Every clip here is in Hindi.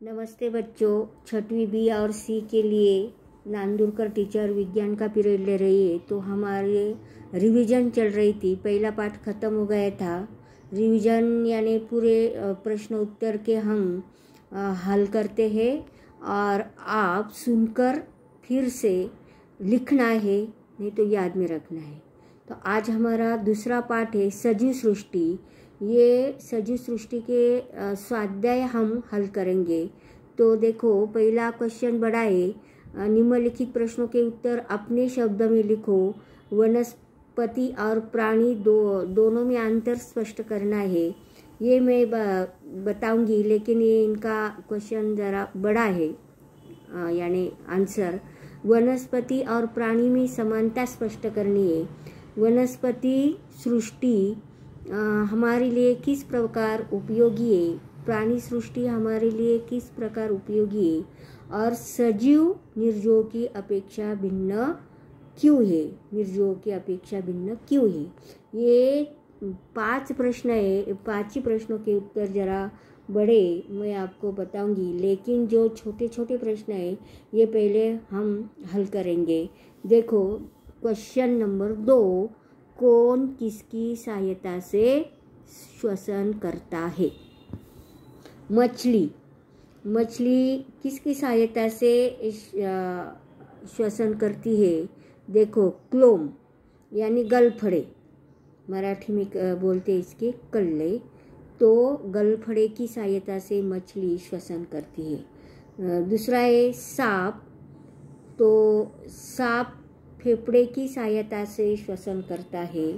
नमस्ते बच्चों, छठवीं बी और सी के लिए नांदुरकर टीचर विज्ञान का पीरियड ले रही है। तो हमारे रिवीजन चल रही थी। पहला पाठ खत्म हो गया था। रिवीजन यानी पूरे प्रश्न उत्तर के हम हल करते हैं और आप सुनकर फिर से लिखना है, नहीं तो याद में रखना है। तो आज हमारा दूसरा पाठ है सजीव सृष्टि। ये सजीव सृष्टि के स्वाध्याय हम हल करेंगे। तो देखो, पहला क्वेश्चन बड़ा है। निम्नलिखित प्रश्नों के उत्तर अपने शब्द में लिखो। वनस्पति और प्राणी दोनों में अंतर स्पष्ट करना है। ये मैं बताऊंगी, लेकिन ये इनका क्वेश्चन ज़रा बड़ा है, यानी आंसर। वनस्पति और प्राणी में समानता स्पष्ट करनी है। वनस्पति सृष्टि हमारे लिए किस प्रकार उपयोगी है, प्राणी सृष्टि हमारे लिए किस प्रकार उपयोगी है, और सजीव निर्जीव की अपेक्षा भिन्न क्यों है, निर्जीव की अपेक्षा भिन्न क्यों है। ये 5 प्रश्न है। 5 ही प्रश्नों के उत्तर जरा बड़े मैं आपको बताऊंगी, लेकिन जो छोटे छोटे प्रश्न है ये पहले हम हल करेंगे। देखो, क्वेश्चन नंबर 2, कौन किसकी सहायता से श्वसन करता है। मछली किसकी सहायता से श्वसन करती है। देखो, क्लोम यानी गलफड़े, मराठी में बोलते इसके कल्ले। तो गलफड़े की सहायता से मछली श्वसन करती है। दूसरा है सांप। तो सांप फेफड़े की सहायता से श्वसन करता है।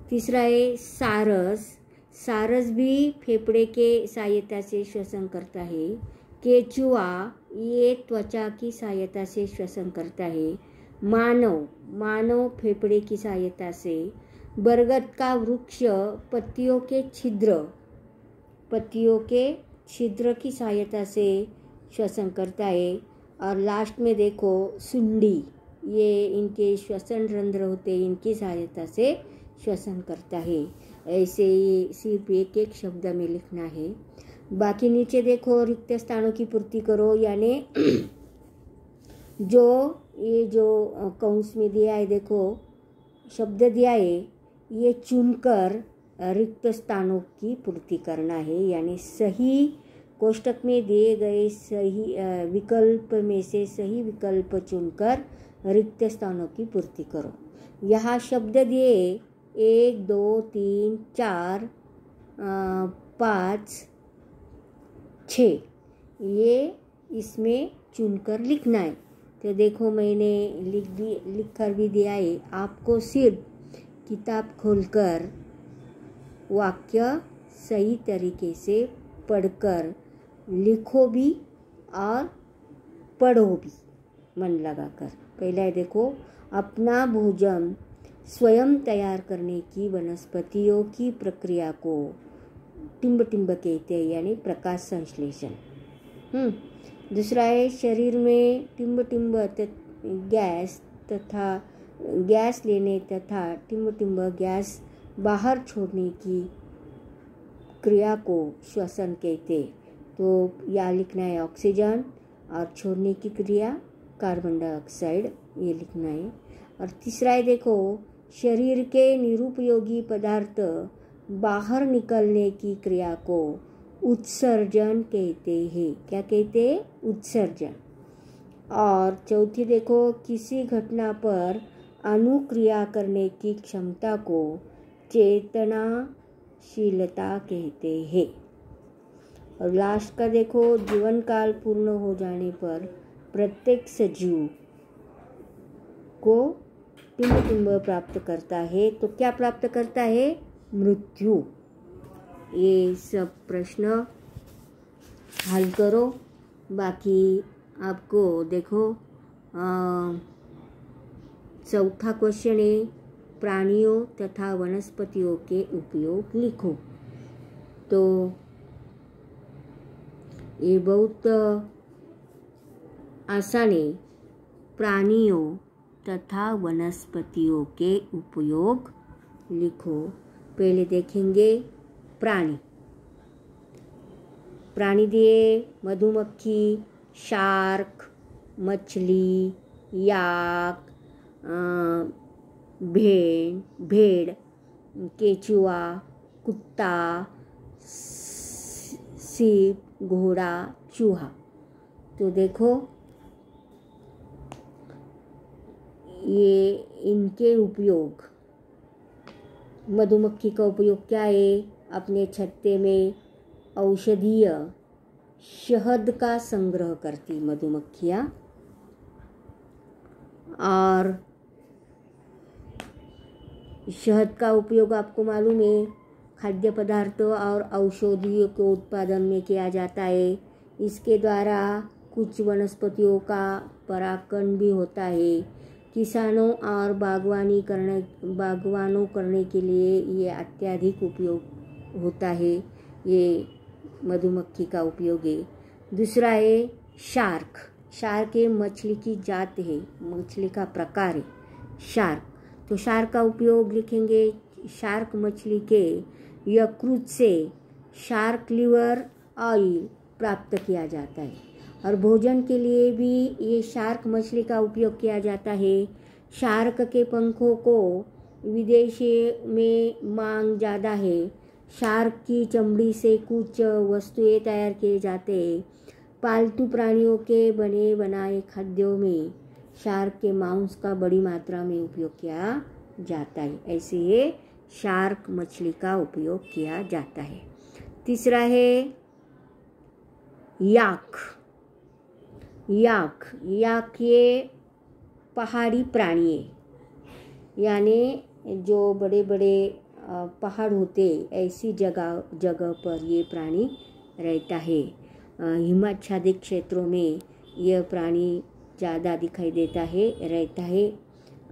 तीसरा है सारस भी फेफड़े के सहायता से श्वसन करता है। केचुआ ये त्वचा की सहायता से श्वसन करता है। मानव फेफड़े की सहायता से। बरगद का वृक्ष पत्तियों के छिद्र की सहायता से श्वसन करता है। और लास्ट में देखो, सुंडी, ये इनके श्वसन रंध्र होते हैं, इनकी सहायता से श्वसन करता है। ऐसे ये सिर्फ एक शब्द में लिखना है। बाकी नीचे देखो, रिक्त स्थानों की पूर्ति करो, यानी जो कंस में दिया है, देखो शब्द दिया है, ये चुनकर रिक्त स्थानों की पूर्ति करना है। यानी सही कोष्टक में दिए गए सही विकल्प में से सही विकल्प चुनकर रिक्त स्थानों की पूर्ति करो। यहाँ शब्द दिए 1 2 3 4 5 6, ये इसमें चुनकर लिखना है। तो देखो, मैंने लिख कर भी दिया है। आपको सिर्फ किताब खोलकर वाक्य सही तरीके से पढ़कर लिखो भी और पढ़ो भी मन लगाकर। पहला देखो, अपना भोजन स्वयं तैयार करने की वनस्पतियों की प्रक्रिया को टिम्ब कहते हैं, यानी प्रकाश संश्लेषण। दूसरा है, शरीर में टिम्ब गैस लेने तथा टिम्ब गैस बाहर छोड़ने की क्रिया को श्वसन कहते। तो या लिखना है ऑक्सीजन, और छोड़ने की क्रिया कार्बन डाइऑक्साइड, ये लिखना है। और तीसरा है, देखो, शरीर के निरुपयोगी पदार्थ बाहर निकलने की क्रिया को उत्सर्जन कहते हैं। क्या कहते हैं? उत्सर्जन। और चौथी देखो, किसी घटना पर अनुक्रिया करने की क्षमता को चेतनाशीलता कहते हैं। और लास्ट का देखो, जीवन काल पूर्ण हो जाने पर प्रत्येक सजीव को टिम्ब प्राप्त करता है। तो क्या प्राप्त करता है? मृत्यु। ये सब प्रश्न हल करो। बाकी आपको देखो, चौथा क्वेश्चन है, प्राणियों तथा वनस्पतियों के उपयोग लिखो। तो ये बहुत आसान है। प्राणियों तथा वनस्पतियों के उपयोग लिखो। पहले देखेंगे प्राणी। प्राणी दिए मधुमक्खी, शार्क, मछली, याक, भेड़, केचुआ, कुत्ता, सीप, घोड़ा, चूहा। तो देखो ये इनके उपयोग, मधुमक्खी का उपयोग क्या है? अपने छत्ते में औषधीय शहद का संग्रह करती मधुमक्खियाँ, और शहद का उपयोग आपको मालूम है खाद्य पदार्थों और औषधियों के उत्पादन में किया जाता है। इसके द्वारा कुछ वनस्पतियों का परागण भी होता है। किसानों और बागवानों करने के लिए ये अत्यधिक उपयोग होता है। ये मधुमक्खी का उपयोग है। दूसरा है शार्क। शार्क ये मछली की जात है, मछली का प्रकार है शार्क। तो शार्क का उपयोग लिखेंगे, शार्क मछली के यकृत से शार्क लिवर ऑयल प्राप्त किया जाता है, और भोजन के लिए भी ये शार्क मछली का उपयोग किया जाता है। शार्क के पंखों को विदेश में मांग ज़्यादा है। शार्क की चमड़ी से कुछ वस्तुएं तैयार किए जाते हैं। पालतू प्राणियों के बने बनाए खाद्यों में शार्क के मांस का बड़ी मात्रा में उपयोग किया जाता है। ऐसे ही शार्क मछली का उपयोग किया जाता है। तीसरा है याक। याक ये पहाड़ी प्राणी है, यानी जो बड़े बड़े पहाड़ होते ऐसी जगह पर ये प्राणी रहता है। हिमाच्छादित क्षेत्रों में यह प्राणी ज़्यादा दिखाई देता है, रहता है।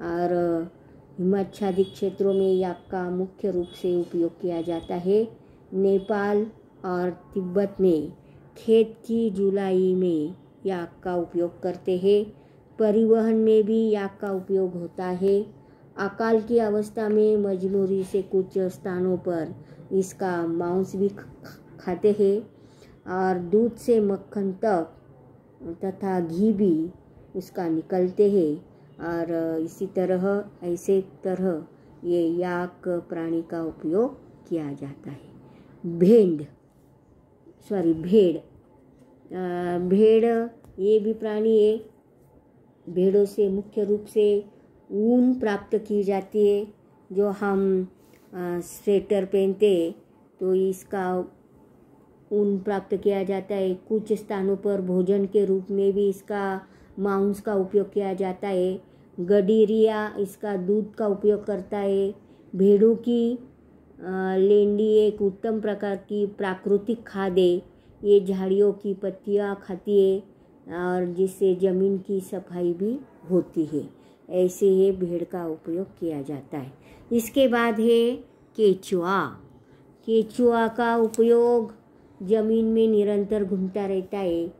और हिमाच्छादित क्षेत्रों में याक का मुख्य रूप से उपयोग किया जाता है। नेपाल और तिब्बत में खेत की जुलाई में याक का उपयोग करते हैं। परिवहन में भी याक का उपयोग होता है। अकाल की अवस्था में मजबूरी से कुछ स्थानों पर इसका मांस भी खाते हैं, और दूध से मक्खन तक तथा घी भी उसका निकलते हैं। और इसी तरह ऐसे तरह ये याक प्राणी का उपयोग किया जाता है। भेड़ ये भी प्राणी है। भेड़ों से मुख्य रूप से ऊन प्राप्त की जाती है। जो हम स्वेटर पहनते तो इसका ऊन प्राप्त किया जाता है। कुछ स्थानों पर भोजन के रूप में भी इसका मांस का उपयोग किया जाता है। गडीरिया इसका दूध का उपयोग करता है। भेड़ों की लेंडी एक उत्तम प्रकार की प्राकृतिक खाद है। ये झाड़ियों की पत्तियां खाती है, और जिससे ज़मीन की सफाई भी होती है। ऐसे ही भेड़ का उपयोग किया जाता है। इसके बाद है केचुआ। केचुआ का उपयोग ज़मीन में निरंतर घूमता रहता है,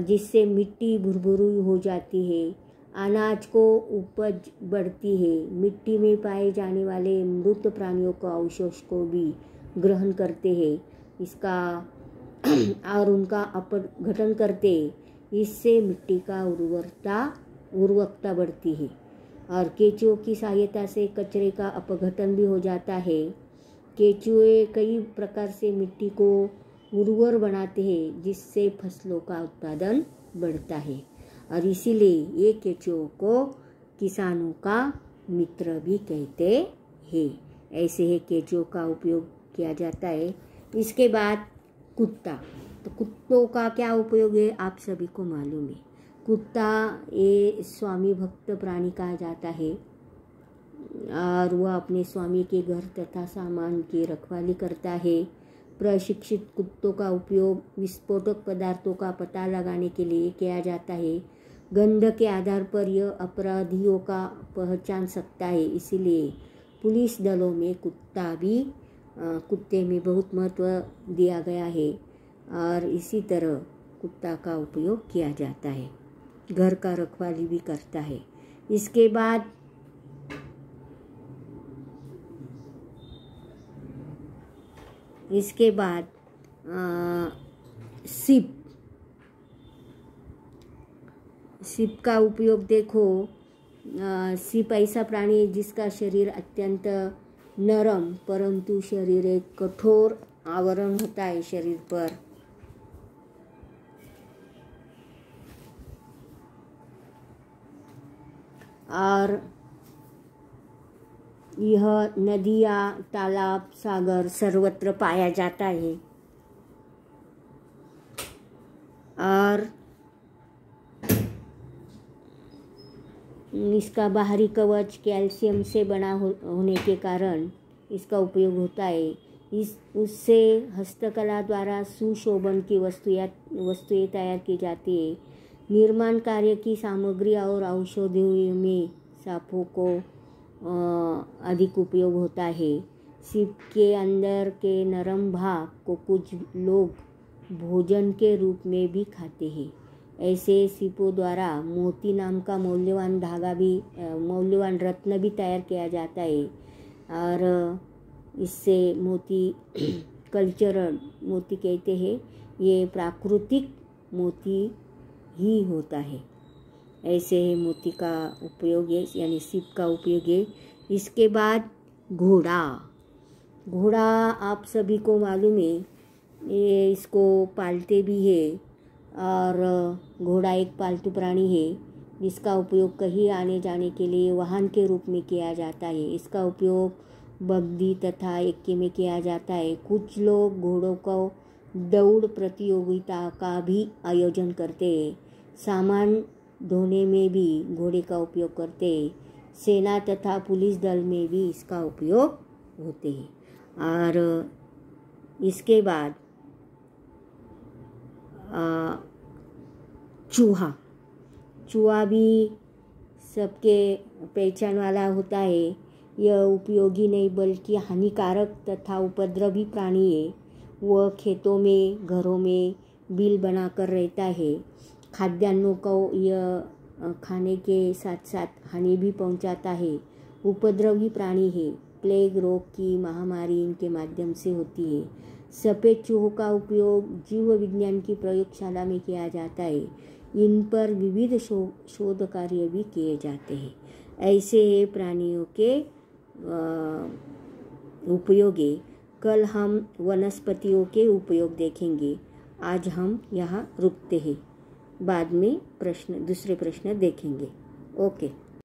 जिससे मिट्टी भुरभुरी हो जाती है, अनाज को उपज बढ़ती है। मिट्टी में पाए जाने वाले मृत प्राणियों का अवशेष को भी ग्रहण करते हैं इसका और उनका अपघटन करते। इससे मिट्टी का उर्वरकता बढ़ती है, और केचुओं की सहायता से कचरे का अपघटन भी हो जाता है। केचुए कई प्रकार से मिट्टी को उर्वर बनाते हैं, जिससे फसलों का उत्पादन बढ़ता है, और इसीलिए ये केचुओं को किसानों का मित्र भी कहते हैं। ऐसे ही केचुओं का उपयोग किया जाता है। इसके बाद कुत्ता। तो कुत्तों का क्या उपयोग है आप सभी को मालूम है। कुत्ता ये स्वामी भक्त प्राणी कहा जाता है, और वह अपने स्वामी के घर तथा सामान की रखवाली करता है। प्रशिक्षित कुत्तों का उपयोग विस्फोटक पदार्थों का पता लगाने के लिए किया जाता है। गंध के आधार पर यह अपराधियों का पहचान सकता है, इसीलिए पुलिस दलों में कुत्ते में बहुत महत्व दिया गया है, और इसी तरह कुत्ता का उपयोग किया जाता है। घर का रखवाली भी करता है। इसके बाद सीप, सीप का उपयोग देखो। सीप ऐसा प्राणी है जिसका शरीर अत्यंत नरम परंतु शरीर एक कठोर आवरण होता है शरीर पर। और यह नदियाँ, तालाब, सागर सर्वत्र पाया जाता है। और इसका बाहरी कवच कैल्शियम से बना होने के कारण इसका उपयोग होता है। उससे हस्तकला द्वारा सुशोभन की वस्तुएं तैयार की जाती है। निर्माण कार्य की सामग्री और औषधियों में सांपों को अधिक उपयोग होता है। सीप के अंदर के नरम भाग को कुछ लोग भोजन के रूप में भी खाते हैं। ऐसे सीपों द्वारा मोती नाम का मौल्यवान रत्न भी तैयार किया जाता है। और इससे मोती कल्चरल मोती कहते हैं, ये प्राकृतिक मोती ही होता है। ऐसे मोती का उपयोग है, यानी सीप का उपयोग है। इसके बाद घोड़ा आप सभी को मालूम है, ये इसको पालते भी है। और घोड़ा एक पालतू प्राणी है जिसका उपयोग कहीं आने जाने के लिए वाहन के रूप में किया जाता है। इसका उपयोग बग्घी तथा एक्के में किया जाता है। कुछ लोग घोड़ों को दौड़ प्रतियोगिता का भी आयोजन करते हैं। सामान ढोने में भी घोड़े का उपयोग करते हैं। सेना तथा पुलिस दल में भी इसका उपयोग होते हैं। और इसके बाद चूहा भी सबके पहचान वाला होता है। यह उपयोगी नहीं बल्कि हानिकारक तथा उपद्रवी प्राणी है। वह खेतों में, घरों में बिल बनाकर रहता है। खाद्यान्नों को यह खाने के साथ साथ हानि भी पहुंचाता है। उपद्रवी प्राणी है। प्लेग रोग की महामारी इनके माध्यम से होती है। सफ़ेद चूहों का उपयोग जीव विज्ञान की प्रयोगशाला में किया जाता है। इन पर विविध शोध कार्य भी किए जाते हैं। ऐसे प्राणियों के उपयोग है। कल हम वनस्पतियों के उपयोग देखेंगे। आज हम यहाँ रुकते हैं, बाद में दूसरे प्रश्न देखेंगे। ओके।